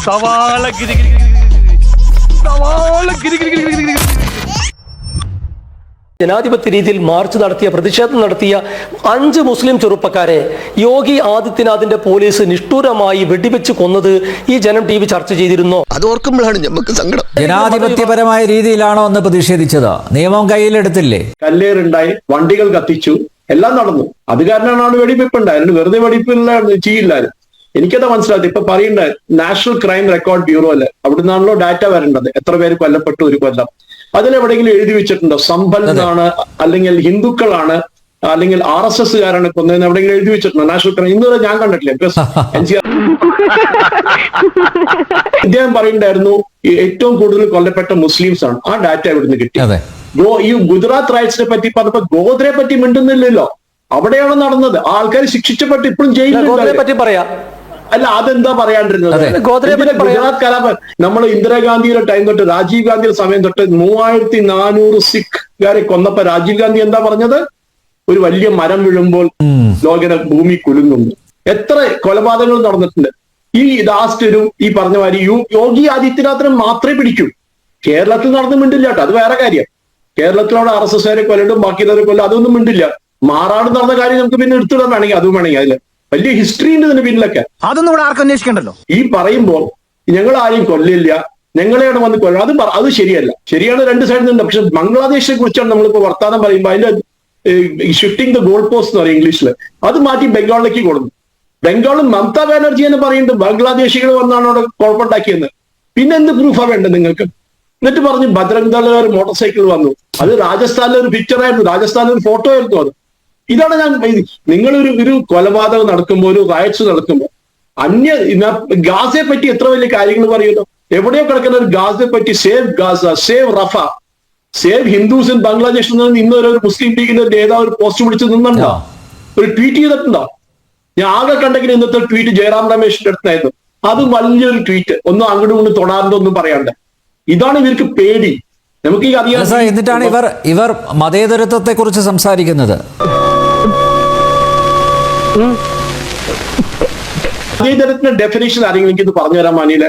സവാള ഗിരി സവാള ഗിരി. ജനാധിപത്യ രീതിയിൽ മാർച്ച് നടത്തിയ, പ്രതിഷേധം നടത്തിയ 5 മുസ്ലിം ചെറുപ്പക്കാരെ യോഗി ആദിത്യനാഥിന്റെ പോലീസ് നിഷ്ഠൂരമായി വെടിവെച്ച് കൊന്നത് ഈ ജനം TV ചർച്ച ചെയ്തിരുന്നോ? അത് ഓർക്കുമ്പോഴാണ് നമുക്ക് സങ്കടം. ജനാധിപത്യപരമായ രീതിയിലാണോ എന്ന് പ്രതിഷേധിച്ചത്? നിയമം കയ്യിലെടുത്തില്ലേ? കല്ലേറുണ്ടായി, വണ്ടികൾ കത്തിച്ചു, എല്ലാം നടന്നു. അത് കാരണമാണ് വെടിവെപ്പ് ഉണ്ടായത്. വെറുതെ വെടിവെപ്പില്ല ചെയ്യില്ലായിരുന്നു. എനിക്കത് മനസ്സിലാക്കി. ഇപ്പൊ പറയണ്ട, നാഷണൽ ക്രൈം റെക്കോർഡ് ബ്യൂറോ അല്ലേ, അവിടുന്നാണല്ലോ ഡാറ്റ വരേണ്ടത്, എത്ര പേര് കൊല്ലപ്പെട്ടു ഒരു കൊല്ലം. അതിലെവിടെയെങ്കിലും എഴുതി വെച്ചിട്ടുണ്ടോ സംഭൽ എന്നാണ്, അല്ലെങ്കിൽ ഹിന്ദുക്കളാണ്, അല്ലെങ്കിൽ RSSകാരാണ് കൊന്നതെന്ന് എവിടെയെങ്കിലും എഴുതി വെച്ചിട്ടുണ്ടോ? നാഷണൽ ക്രൈം ഇന്നുവരെ ഞാൻ കണ്ടിട്ടില്ല. ഇദ്ദേഹം പറയുണ്ടായിരുന്നു ഏറ്റവും കൂടുതൽ കൊല്ലപ്പെട്ട മുസ്ലിംസ് ആണ്. ആ ഡാറ്റ എവിടുന്ന് കിട്ടി? ഈ ഗുജറാത്ത് റൈറ്റ്സിനെ പറ്റി പറഞ്ഞപ്പോ ഗോദ്രയെ പറ്റി മിണ്ടുന്നില്ലല്ലോ. അവിടെയാണ് നടന്നത്. ആ ആൾക്കാർ ശിക്ഷിച്ചപ്പെട്ട് ഇപ്പോഴും ജയിലിൽ പറയാം. അല്ല, അതെന്താ പറയാണ്ടിരുന്നത്? ഗുജറാത്ത് കലാപം നമ്മൾ ഇന്ദിരാഗാന്ധിയുടെ ടൈം തൊട്ട്, രാജീവ് ഗാന്ധിയുടെ സമയം തൊട്ട് 3400 സിഖുകാരെ കൊന്നപ്പോ രാജീവ് ഗാന്ധി എന്താ പറഞ്ഞത്? ഒരു വലിയ മരം വീഴുമ്പോൾ ലോകന ഭൂമി കുലുങ്ങുന്നു. എത്ര കൊലപാതകങ്ങൾ നടന്നിട്ടുണ്ട്. ഈ ലാസ്റ്റ് ഈ പറഞ്ഞ മാതിരി യോഗി ആദിത്യനാഥിനെ മാത്രമേ പിടിക്കൂ. കേരളത്തിൽ നടന്ന് മിണ്ടില്ല കേട്ടോ, അത് വേറെ കാര്യം. കേരളത്തിലോട് RSSകാരെ കൊല്ലിടും, ബാക്കിയുള്ളവരെ കൊല്ലും, അതൊന്നും മിണ്ടില്ല. മാറാട് നടന്ന കാര്യം നമുക്ക് പിന്നെ എടുത്തിടാൻ വേണമെങ്കിൽ അതും വേണമെങ്കിൽ അതില് വലിയ ഹിസ്റ്ററി ഉണ്ട് ഇതിന് പിന്നിലൊക്കെ. അതൊന്നും ഇവിടെ ആർക്കും അന്വേഷിക്കണ്ടല്ലോ. ഈ പറയുമ്പോൾ ഞങ്ങൾ ആരെയും കൊല്ലില്ല, ഞങ്ങളെയാണ് വന്ന് കൊല്ലണം, അത് ശരിയല്ല. ശരിയാണ്, രണ്ട് സൈഡിൽ നിന്നുണ്ട്. പക്ഷെ ബംഗ്ലാദേശിനെ കുറിച്ചാണ് നമ്മളിപ്പോ വർത്താനം പറയുമ്പോൾ അതിന്റെ ഷിഫ്റ്റിംഗ് ദ ഗോൾ പോസ്റ്റ് എന്ന് പറയും ഇംഗ്ലീഷിൽ. അത് മാറ്റി ബംഗാളിലേക്ക് കൊടുക്കും. ബംഗാളിൽ മമതാ ബാനർജി എന്ന് പറയുന്നത് ബംഗ്ലാദേശികൾ വന്നാണ് അവിടെ കുഴപ്പമുണ്ടാക്കിയെന്ന്. പിന്നെ എന്ത് പ്രൂഫാ വേണ്ടത് നിങ്ങൾക്ക്? എന്നിട്ട് പറഞ്ഞു ബജ്രംഗ് ദളുകാർ മോട്ടോർ സൈക്കിൾ വന്നു. അത് രാജസ്ഥാനിലെ ഒരു പിക്ചറായിരുന്നു, രാജസ്ഥാനിലെ ഒരു ഫോട്ടോ ആയിരുന്നു അത്. ഇതാണ് നിങ്ങൾ ഒരു കൊലപാതകം നടക്കുമ്പോൾ, ഒരു റയറ്റ്സ് നടക്കുമ്പോൾ ഗാസയെ പറ്റി എത്ര വലിയ കാര്യങ്ങൾ പറയുന്നു. എവിടെയോ കിടക്കുന്ന ഒരു ഗാസയെ പറ്റി, save Gaza, save Rafah, save Hindus in ബംഗ്ലാദേശിൽ നിന്ന് ഇന്ന് ഒരു മുസ്ലിം ലീഗിന്റെ നേതാവ് ഒരു പോസ്റ്റ് പിടിച്ച് നിന്നുണ്ടോ? ഒരു ട്വീറ്റ് ചെയ്തിട്ടുണ്ടോ? ഞാൻ ആകെ കണ്ടെങ്കിൽ ഇന്നത്തെ ട്വീറ്റ് ജയറാം രമേശിന്റെ അടുത്തായിരുന്നു. അത് വലിയൊരു ട്വീറ്റ്, ഒന്നും അങ്ങോട്ടും കൊണ്ട് തൊടാറുണ്ടൊന്നും പറയാണ്ട്. ഇതാണ് ഇവർക്ക് പേടി. നമുക്ക് ഈ അറിയാം. എന്നിട്ടാണ് ഇവർ മതേതരത്വത്തെ കുറിച്ച് സംസാരിക്കുന്നത്. മതേതരത്തിന്റെ ഡെഫിനേഷൻ ആരെങ്കിലും എനിക്കിത് പറഞ്ഞു തരാൻ മാനിയില്?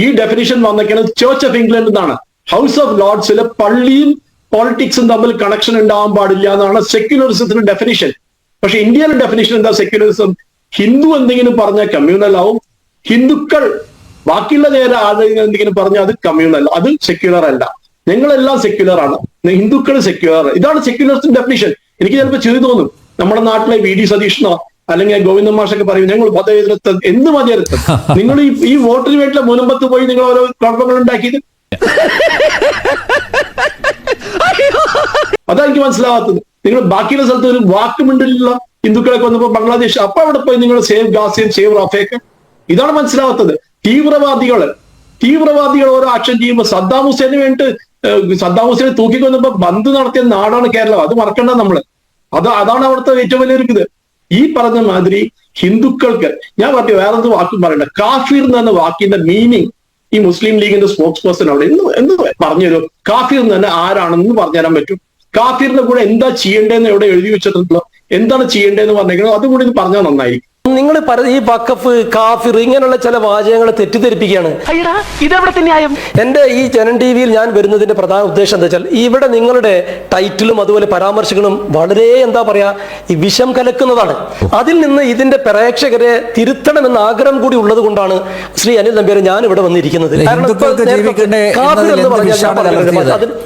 ഈ ഡെഫിനേഷൻ വന്നേക്കുന്നത് ചർച്ച് ഓഫ് ഇംഗ്ലണ്ട് എന്നാണ്. ഹൗസ് ഓഫ് ലോർഡ്സിലെ പള്ളിയും പോളിറ്റിക്സും തമ്മിൽ കണക്ഷൻ ഉണ്ടാവാൻ പാടില്ല എന്നാണ് സെക്യുലറിസത്തിന്റെ ഡെഫിനേഷൻ. പക്ഷെ ഇന്ത്യയിലെ ഡെഫിനേഷൻ എന്താ? സെക്യുലറിസം ഹിന്ദു എന്തെങ്കിലും പറഞ്ഞാൽ കമ്മ്യൂണൽ ആവും, ഹിന്ദുക്കൾ ബാക്കിയുള്ള നേരെ ആളുകൾ എന്തെങ്കിലും പറഞ്ഞാൽ അത് കമ്മ്യൂണൽ, അത് സെക്യുലർ അല്ല. ഞങ്ങളെല്ലാം സെക്യുലർ ആണ്, ഹിന്ദുക്കൾ സെക്യുലർ. ഇതാണ് സെക്യുലറിസത്തിന്റെ ഡെഫിനേഷൻ. എനിക്ക് ചിലപ്പോൾ ചെയ്തു തോന്നും, നമ്മുടെ നാട്ടിലെ VD സതീഷനോ അല്ലെങ്കിൽ ഗോവിന്ദൻ മാഷൊക്കെ പറയും ഞങ്ങൾ മതേതരത്വം. എന്ത് മതേതരത്വം? നിങ്ങൾ ഈ വോട്ടിന് വേണ്ടിയുള്ള മുനമ്പത്ത് പോയി നിങ്ങൾ ഓരോ കുഴപ്പങ്ങൾ ഉണ്ടാക്കിയത്. അതാ എനിക്ക് മനസ്സിലാവാത്തത്. നിങ്ങൾ ബാക്കിയുള്ള സ്ഥലത്ത് ഒരു വാക്കുമിണ്ടില്ല ഹിന്ദുക്കളെ കൊന്നപ്പോ ബംഗ്ലാദേശ്, അപ്പൊ അവിടെ പോയി നിങ്ങൾ സേവ് ഗാസയും സേവ് റഫയൊക്കെ. ഇതാണ് മനസ്സിലാവാത്തത്. തീവ്രവാദികൾ ഓരോ ആക്ഷൻ ചെയ്യുമ്പോൾ സദ്ദാം ഹുസൈന് വേണ്ടിട്ട് സദ്ദാം ഹുസൈനെ തൂക്കിക്കൊന്നപ്പോ ബന്ദ് നടത്തിയ നാടാണ് കേരളം. അത് മറക്കണ്ട നമ്മള്. അതാണ് അവിടുത്തെ ഏറ്റവും വലിയൊരു ഇത്. ഈ പറഞ്ഞ മാതിരി ഹിന്ദുക്കൾക്ക് ഞാൻ പറഞ്ഞു വേറെന്ത് വാക്കും പറയണ്ട. കാഫിർ എന്ന വാക്കിന്റെ മീനിങ് ഈ മുസ്ലിം ലീഗിന്റെ സ്പോക്സ് പേഴ്സൺ അവിടെ എന്ത് പറഞ്ഞുതരും? കാഫിർ എന്ന് തന്നെ ആരാണെന്ന് പറഞ്ഞുതരാൻ പറ്റും? കാഫിറിന്റെ കൂടെ എന്താ ചെയ്യേണ്ടതെന്ന് എവിടെ എഴുതി വെച്ചിട്ടുണ്ടല്ലോ? എന്താണ് ചെയ്യേണ്ടതെന്ന് പറഞ്ഞേക്കുന്നത് അതുകൂടി ഇത് പറഞ്ഞാൽ നന്നായിരിക്കും. നിങ്ങൾ ഈ വഖഫ്, കാഫിർ ഇങ്ങനെയുള്ള ചില വാചകങ്ങളെ തെറ്റിദ്ധരിപ്പിക്കുകയാണ്. എന്റെ ഈ ജനം TVയിൽ ഞാൻ വരുന്നതിന്റെ പ്രധാന ഉദ്ദേശം എന്താ വെച്ചാൽ ഇവിടെ നിങ്ങളുടെ ടൈറ്റിലും അതുപോലെ പരാമർശങ്ങളും വളരെ എന്താ പറയാ ഈ വിഷം കലക്കുന്നതാണ്. അതിൽ നിന്ന് ഇതിന്റെ പ്രേക്ഷകരെ തിരുത്തണമെന്ന ആഗ്രഹം കൂടി ഉള്ളത് കൊണ്ടാണ് ശ്രീ അനിൽ നമ്പ്യാർ ഞാൻ ഇവിടെ വന്നിരിക്കുന്നത്.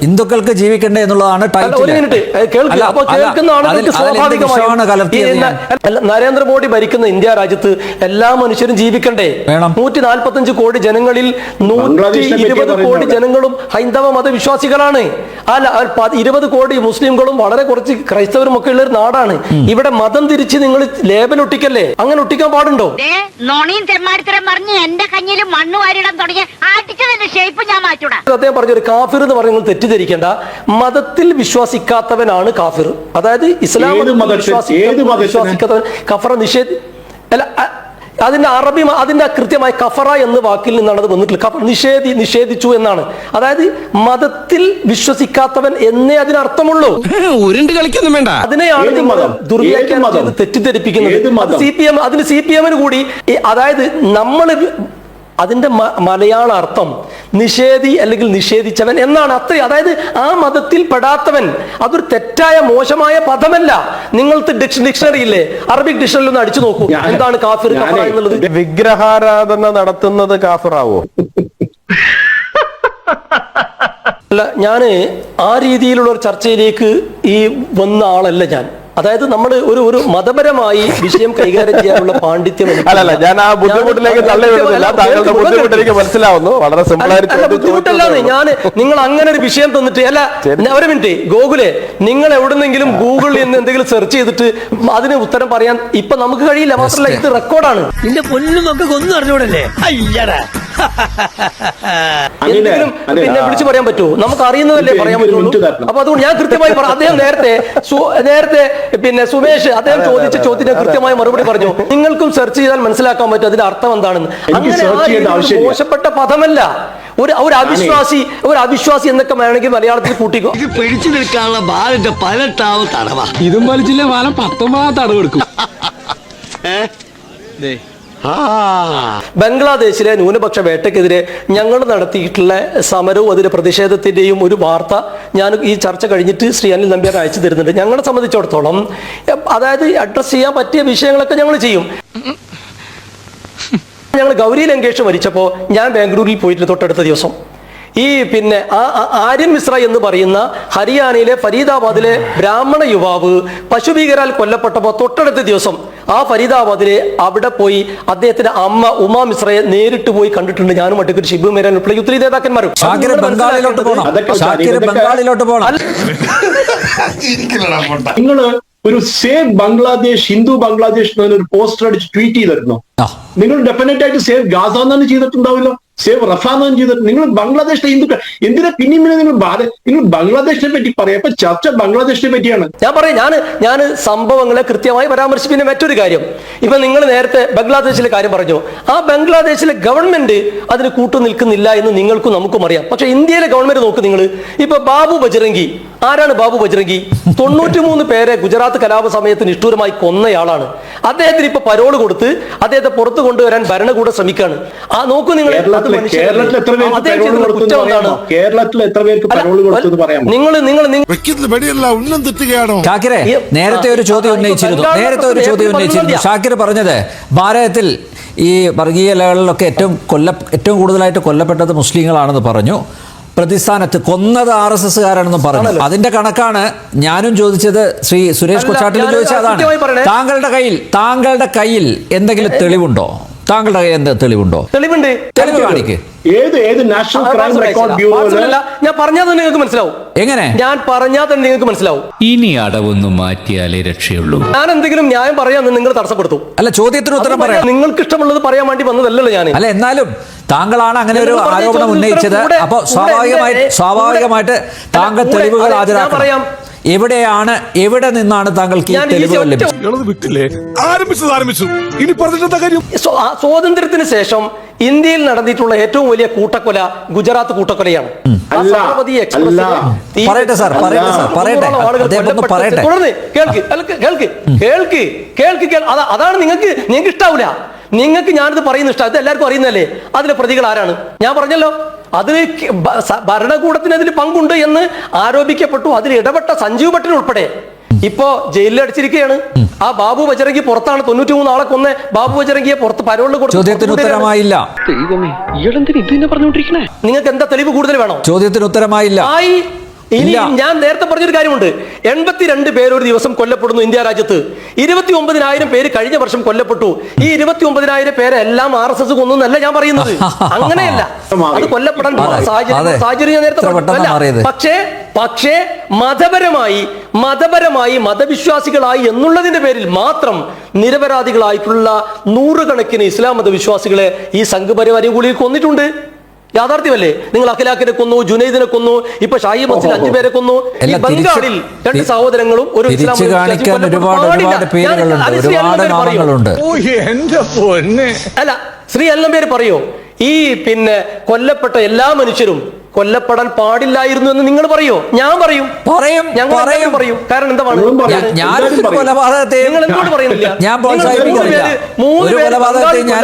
ഹിന്ദുക്കൾക്ക് ജീവിക്കണ്ടേ എന്നുള്ളതാണ് കേൾക്കുന്ന ആളുകൾക്ക് സ്വാഭാവികമായി നരേന്ദ്രമോദി ഭരിക്കുന്ന ഇന്ത്യ രാജ്യത്ത് എല്ലാ മനുഷ്യരും ജീവിക്കണ്ടേ? 145 കോടി ജനങ്ങളിൽ 120 കോടി ജനങ്ങളും ഹൈന്ദവ മതവിശ്വാസികളാണ്. 20 കോടി മുസ്ലിംകളും വളരെ കുറച്ച് ക്രൈസ്തവരും ഒക്കെ ഉള്ള ഒരു നാടാണ്. ഇവിടെ മതം തിരിച്ച് നിങ്ങൾ ലേബൽ ഒട്ടിക്കല്ലേ? അങ്ങനെ ഒട്ടിക്കാൻ പാടുണ്ടോ? അദ്ദേഹം പറഞ്ഞൊരു കാഫിർ എന്ന് പറഞ്ഞ നിങ്ങൾ തെറ്റിദ്ധരിക്കേണ്ട. മതത്തിൽ വിശ്വസിക്കാത്തവനാണ് കാഫിർ. അതായത് ഇസ്ലാം വിശ്വസിക്കാത്തവൻ കഫറ അല്ല, അതിന്റെ അറബി അതിന്റെ കൃത്യമായി കഫറ എന്ന വാക്കിൽ നിന്നാണ് അത് വന്നിട്ടുള്ളത്. നിഷേധിച്ചു എന്നാണ്. അതായത് മതത്തിൽ വിശ്വസിക്കാത്തവൻ എന്നേ അതിനർത്ഥമുള്ളൂ. അതിനെയാണ് തെറ്റിദ്ധരിപ്പിക്കുന്നത്. CPM അതിന് CPM കൂടി അതായത് നമ്മൾ അതിന്റെ മലയാള അർത്ഥം നിഷേധി അല്ലെങ്കിൽ നിഷേധിച്ചവൻ എന്നാണ്. അതായത് ആ മതത്തിൽ പെടാത്തവൻ. അതൊരു തെറ്റായ മോശമായ പദമല്ല. നിങ്ങൾക്ക് ഡിക്ഷണറി ഇല്ലേ, അറബിക് ഡിക്ഷണറിയിൽ ഒന്ന് അടിച്ചു നോക്കൂ, എന്താണ് കാഫിർ എന്നുള്ളത്. വിഗ്രഹാരാധന നടത്തുന്നത് കാഫിറാവോ? അല്ല, ഞാന് ആ രീതിയിലുള്ള ഒരു ചർച്ചയിലേക്ക് ഈ വന്ന ആളല്ല ഞാൻ. അതായത് നമ്മൾ ഒരു മതപരമായി വിഷയം കൈകാര്യം ചെയ്യാനുള്ള പാണ്ഡിത്യം. അല്ലല്ല, ഞാൻ ആ ബുദ്ധിമുട്ടിലേക്ക് തള്ളി വിടുന്നില്ല. താങ്കളുടെ ബുദ്ധിമുട്ടിലേക്ക് മനസ്സിലാവുന്നു. വളരെ സിമ്പിളായിട്ട് ബുദ്ധിമുട്ടല്ലാന്ന് ഞാൻ നിങ്ങൾ അങ്ങനെ ഒരു വിഷയം തന്നിട്ട് അല്ല. ഒരു മിനിറ്റ് ഗോകുലെ, നിങ്ങൾ എവിടുന്നെങ്കിലും ഗൂഗിളിൽ നിന്ന് എന്തെങ്കിലും സെർച്ച് ചെയ്തിട്ട് അതിന് ഉത്തരം പറയാൻ ഇപ്പൊ നമുക്ക് കഴിയില്ല. മാത്രമല്ല ഇത് റെക്കോർഡാണ്. നിന്റെ പൊന്നും ഒക്കെ ഒന്നും അറിഞ്ഞൂടല്ലേ? എന്തെങ്കിലും പിന്നെ വിളിച്ചു പറയാൻ പറ്റുമോ? നമുക്ക് അറിയുന്നതല്ലേ പറയാൻ പറ്റുള്ളൂ. അപ്പൊ അതുകൊണ്ട് ഞാൻ കൃത്യമായി പറഞ്ഞു. അദ്ദേഹം നേരത്തെ പിന്നെ സുമേഷ് അദ്ദേഹം ചോദിച്ച ചോദ്യത്തിന് കൃത്യമായ മറുപടി പറഞ്ഞു. നിങ്ങൾക്കും സെർച്ച് ചെയ്താൽ മനസ്സിലാക്കാൻ പറ്റും അതിന്റെ അർത്ഥം എന്താണെന്ന്. അങ്ങനെ മോശപ്പെട്ട പദമല്ല. ഒരു അവിശ്വാസി എന്നൊക്കെ വേണമെങ്കിൽ മലയാളത്തിൽ കൂട്ടിക്കോ. പിടിച്ചു നിൽക്കാനുള്ള ബാലിന്റെ 18 തടവാ. ഇതും വലിച്ചില്ലേ ബാലം 19 തടവ് എടുക്കും. ബംഗ്ലാദേശിലെ ന്യൂനപക്ഷ വേട്ടയ്ക്കെതിരെ ഞങ്ങൾ നടത്തിയിട്ടുള്ള സമരവും അതിന്റെ പ്രതിഷേധത്തിന്റെയും ഒരു വാർത്ത ഞാൻ ഈ ചർച്ച കഴിഞ്ഞിട്ട് ശ്രീ അനിൽ നമ്പ്യാർ അയച്ചു തരുന്നുണ്ട്. ഞങ്ങളെ സംബന്ധിച്ചിടത്തോളം അതായത് അഡ്രസ് ചെയ്യാൻ പറ്റിയ വിഷയങ്ങളൊക്കെ ഞങ്ങൾ ചെയ്യും. ഞങ്ങൾ ഗൗരി ലങ്കേഷ് മരിച്ചപ്പോൾ ഞാൻ ബാംഗ്ലൂരിൽ പോയിട്ട് തൊട്ടടുത്ത ദിവസം ഈ പിന്നെ ആര്യൻ മിശ്ര എന്ന് പറയുന്ന ഹരിയാനയിലെ ഫരീദാബാദിലെ ബ്രാഹ്മണ യുവാവ് പശുഭീകരാൽ കൊല്ലപ്പെട്ടപ്പോൾ തൊട്ടടുത്ത ദിവസം ആ ഫരീദാബാദിലെ അവിടെ പോയി അദ്ദേഹത്തിന്റെ അമ്മ ഉമാ മിശ്രയെ നേരിട്ട് പോയി കണ്ടിട്ടുണ്ട്. ഞാനും അഡ്വക്കേറ്റ് ഷിബു മേനോൻ ഉൾപ്പെടെ ഒത്തിരി നേതാക്കന്മാരും. നിങ്ങള് ഒരു സേവ് ബംഗ്ലാദേശ്, ഹിന്ദു ബംഗ്ലാദേശ് എന്നൊരു പോസ്റ്റർ അടിച്ച് ട്വീറ്റ് ചെയ്തിരുന്നു. നിങ്ങൾ ഡെഫിനറ്റ് ആയിട്ട് സേവ് ഗാസ എന്നാണ് ചെയ്തിട്ടുണ്ടാവില്ല, സേവ് റഫ എന്നാണ് ചെയ്തിട്ട്. നിങ്ങൾ ബംഗ്ലാദേശിലെ ഹിന്ദുക്കൾ എന്തിനാ പിന്നെയും നിങ്ങൾ ബംഗ്ലാദേശിനെ പറ്റി പറയാം. അപ്പൊ ചർച്ച ബംഗ്ലാദേശിനെ പറ്റിയാണ്. ഞാൻ സംഭവങ്ങളെ കൃത്യമായി പരാമർശിക്കുന്ന മറ്റൊരു കാര്യം, ഇപ്പൊ നിങ്ങൾ നേരത്തെ ബംഗ്ലാദേശിലെ കാര്യം പറഞ്ഞു. ആ ബംഗ്ലാദേശിലെ ഗവൺമെന്റ് അതിന് കൂട്ടു നിൽക്കുന്നില്ല എന്ന് നിങ്ങൾക്കും നമുക്കും അറിയാം. പക്ഷെ ഇന്ത്യയിലെ ഗവൺമെന്റ് നോക്ക് നിങ്ങൾ. ഇപ്പൊ ബാബു ബജ്രംഗി, ആരാണ് ബാബു ബജ്രംഗി? 93 പേരെ ഗുജറാത്ത് കലാപ സമയത്ത് നിഷ്ഠൂരമായി കൊന്നയാളാണ്. അദ്ദേഹത്തിന് ഇപ്പൊ പരോള് കൊടുത്ത് അദ്ദേഹത്തെ പുറത്തു കൊണ്ടുവരാൻ ഭരണകൂടം ശ്രമിക്കാണ്. ആ നോക്കൂ നിങ്ങൾ. കേരളത്തിൽ എത്ര പേർക്ക് പരോള് കൊടുത്തു പറയാമോ? ഷാക്കിറെ നേരത്തെ ഒരു ചോദ്യം ഉന്നയിച്ചിരുന്നു. ഷാക്കിർ പറഞ്ഞത് ഭാരതത്തിൽ ഈ വർഗീയ ലഹളകളിലൊക്കെ ഏറ്റവും കൂടുതലായിട്ട് കൊല്ലപ്പെട്ടത് മുസ്ലിങ്ങളാണെന്ന് പറഞ്ഞു. പ്രതിസ്ഥാനത്ത് കൊന്നത് RSSകാരാണെന്ന് പറഞ്ഞു. അതിന്റെ കണക്കാണ് ഞാനും ചോദിച്ചത്. ശ്രീ സുരേഷ് കൊച്ചാട്ടിലും ചോദിച്ചത് അതാണ്. താങ്കളുടെ കയ്യിൽ എന്തെങ്കിലും തെളിവുണ്ടോ? താങ്കളുടെ കയ്യിൽ എന്താ തെളിവുണ്ടോ? തെളിവ് കാണിക്ക്. ഏത് നാഷണൽ ക്രൈം റെക്കോർഡ് ബ്യൂറോ? ഞാൻ പറഞ്ഞാൽ തന്നെ നിങ്ങൾക്ക് മനസ്സിലാവും. എങ്ങനെ? ഞാൻ പറഞ്ഞാൽ തന്നെ നിങ്ങൾക്ക് മനസ്സിലാവും. ഇനി അടവൊന്നും മാറ്റിയാലേ രക്ഷയുള്ളൂ. ഞാൻ എന്തെങ്കിലും ന്യായം പറയാൻ നിങ്ങൾ തടസ്സപ്പെടുത്തും. അല്ല, ചോദ്യത്തിന് ഉത്തരം പറയാം. നിങ്ങൾക്ക് ഇഷ്ടമുള്ളത് പറയാൻ വേണ്ടി വന്നതല്ലല്ലോ ഞാൻ. അല്ല, എന്നാലും താങ്കളാണ് അങ്ങനെ ഒരു ആരോപണം ഉന്നയിച്ചത്. അപ്പൊ സ്വാഭാവികമായിട്ട് താങ്കൾ തെളിവുകൾ ഹാജരാക്കണം. എവിടെ നിന്നാണ് താങ്കൾക്ക് ഈ തെളിവുകൾ ലഭിച്ചത്? സ്വാതന്ത്ര്യത്തിന് ശേഷം ഇന്ത്യയിൽ നടന്നിട്ടുള്ള ഏറ്റവും വലിയ കൂട്ടക്കൊല ഗുജറാത്ത് കൂട്ടക്കൊലയാണ്. പറയട്ടെ സാർ, അതാണ് നിങ്ങൾക്ക് ഇഷ്ടാവില്ല. നിങ്ങൾക്ക് ഞാനിത് പറയുന്ന ഇഷ്ടം, അത് എല്ലാവർക്കും അറിയുന്നല്ലേ. അതിലെ പ്രതികൾ ആരാണ്? ഞാൻ പറഞ്ഞല്ലോ, അതിന് ഭരണകൂടത്തിന് അതിൽ പങ്കുണ്ട് എന്ന് ആരോപിക്കപ്പെട്ടു. അതിൽ ഇടപെട്ട സഞ്ജീവ് ഭട്ടൻ ഉൾപ്പെടെ ഇപ്പോ ജയിലിൽ അടിച്ചിരിക്കുകയാണ്. ആ ബാബു ബജ്രംഗി പുറത്താണ്. 93 ആളെ കൊന്ന് ബാബു ബജ്രംഗിയെ പുറത്ത് പരോളിന് കൊടുത്തു. ചോദ്യത്തിന് ഉത്തരമായില്ല. നിങ്ങൾക്ക് എന്താ തെളിവ് കൂടുതൽ വേണോ? ചോദ്യത്തിന് ഉത്തരമായില്ല. ഇനി ഞാൻ നേരത്തെ പറഞ്ഞൊരു കാര്യമുണ്ട്. 82 പേര് ഒരു ദിവസം കൊല്ലപ്പെടുന്നു ഇന്ത്യ രാജ്യത്ത്. 29,000 പേര് കഴിഞ്ഞ വർഷം കൊല്ലപ്പെട്ടു. ഈ 29,000 പേരെ എല്ലാം RSS കൊന്നല്ല ഞാൻ പറയുന്നത്. അങ്ങനെയല്ല, അത് കൊല്ലപ്പെടാൻ സാഹചര്യം ഞാൻ നേരത്തെ പറഞ്ഞു. പക്ഷേ മതപരമായി മതവിശ്വാസികളായി എന്നുള്ളതിന്റെ പേരിൽ മാത്രം നിരപരാധികളായിട്ടുള്ള 100 കണക്കിന് ഇസ്ലാം മതവിശ്വാസികളെ ഈ സംഘപരിവാരം കൂടി കൊന്നിട്ടുണ്ട്. യാഥാർത്ഥ്യമല്ലേ? നിങ്ങൾ അഖിലാഖിനെ കൊന്നു, ജുനൈദിനെ കൊന്നു, ഇപ്പൊ ഷാഹി മസ്ജിദ് 5 പേരെ കൊന്നു. ഈ ബംഗാളിൽ 2 സഹോദരങ്ങളും ഒരു അല്ല, ശ്രീ അല്ലമ്പേര് പറയോ ഈ പിന്നെ കൊല്ലപ്പെട്ട എല്ലാ മനുഷ്യരും കൊല്ലപ്പെടാൻ പാടില്ലായിരുന്നു എന്ന് നിങ്ങൾ പറയോ? ഞാൻ പറയും. കാരണം എന്താണ്? ഞാൻ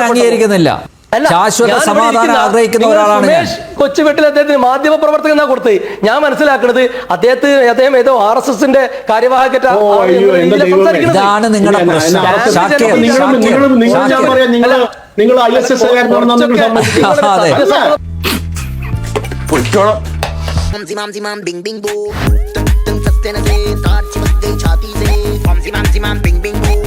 അംഗീകരിക്കുന്നില്ല. അല്ല, ശാശ്വത ഞാനിവിടെ സമാധാനം ഇരിക്കുന്ന ആഗ്രഹിക്കുന്ന നിങ്ങൾ ഒരാളാണ് ഞാൻ. സുമേഷ് കൊച്ചുവെട്ടിൽ അദ്ദേഹത്തിന് മാധ്യമ പ്രവർത്തകൻ എന്നാ കൊടുത്ത് ഞാൻ മനസ്സിലാക്കുന്നത് അദ്ദേഹം ഏതോ RSSന്റെ കാര്യവാഹകറ്റ ഓ, അയ്യോ, എന്റെ ദൈവമേ. ഇതാണ് നിങ്ങളുടെ ഇല്ല, പ്രശ്നം. ഞാൻ- ഷാക്കിർ, നിങ്ങൾ ഞാൻ പറയാം നിങ്ങൾ ISS കാരനാണെന്ന് നിങ്ങൾ സമ്മതിച്ചു. അതെ. അല്ല, Zimam zimam bing bing boo, tum tum sastene se, taar chimak gay chhati se. Zimam zimam bing bing boo.